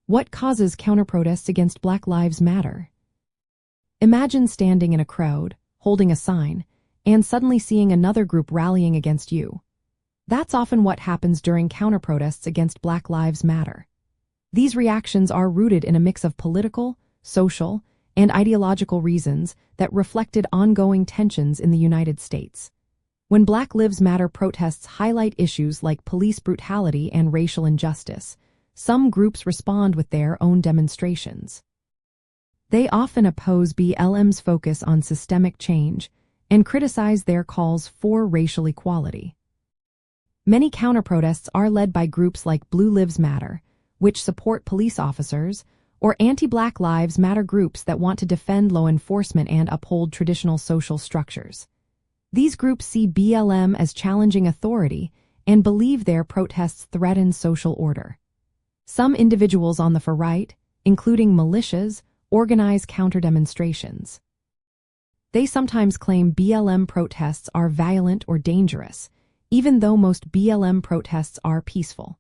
What causes counterprotests against Black Lives Matter? Imagine standing in a crowd, holding a sign, and suddenly seeing another group rallying against you. That's often what happens during counterprotests against Black Lives Matter. These reactions are rooted in a mix of political, social, and ideological reasons that reflected ongoing tensions in the United States. When Black Lives Matter protests highlight issues like police brutality and racial injustice, some groups respond with their own demonstrations. They often oppose BLM's focus on systemic change and criticize their calls for racial equality. Many counterprotests are led by groups like Blue Lives Matter, which support police officers, or anti-Black Lives Matter groups that want to defend law enforcement and uphold traditional social structures. These groups see BLM as challenging authority and believe their protests threaten social order. Some individuals on the far right, including militias, organize counter-demonstrations. They sometimes claim BLM protests are violent or dangerous, even though most BLM protests are peaceful.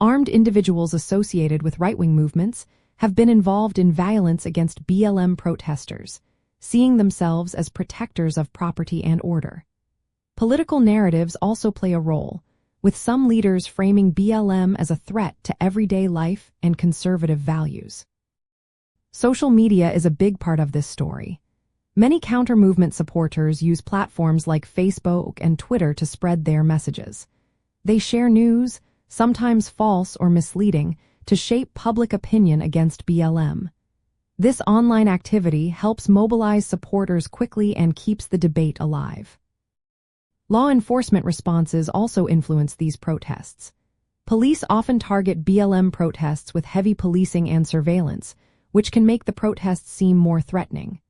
Armed individuals associated with right-wing movements have been involved in violence against BLM protesters, seeing themselves as protectors of property and order. Political narratives also play a role, with some leaders framing BLM as a threat to everyday life and conservative values. Social media is a big part of this story. Many counter-movement supporters use platforms like Facebook and Twitter to spread their messages. They share news, sometimes false or misleading, to shape public opinion against BLM. This online activity helps mobilize supporters quickly and keeps the debate alive. Law enforcement responses also influence these protests. Police often target BLM protests with heavy policing and surveillance, which can make the protests seem more threatening.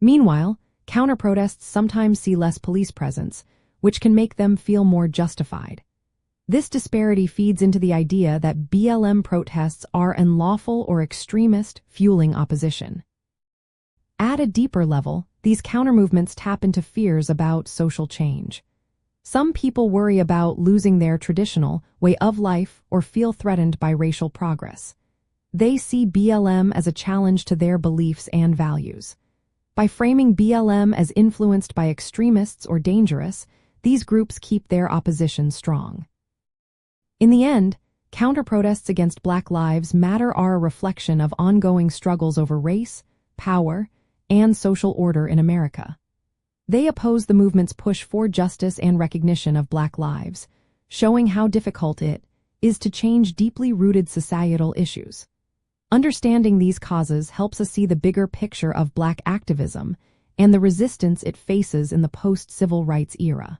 Meanwhile, counter-protests sometimes see less police presence, which can make them feel more justified. This disparity feeds into the idea that BLM protests are unlawful or extremist, fueling opposition. At a deeper level, these counter-movements tap into fears about social change. Some people worry about losing their traditional way of life or feel threatened by racial progress. They see BLM as a challenge to their beliefs and values. By framing BLM as influenced by extremists or dangerous, these groups keep their opposition strong. In the end, counter-protests against Black Lives Matter are a reflection of ongoing struggles over race, power, and social order in America. They oppose the movement's push for justice and recognition of Black lives, showing how difficult it is to change deeply rooted societal issues. Understanding these causes helps us see the bigger picture of Black activism and the resistance it faces in the post-civil rights era.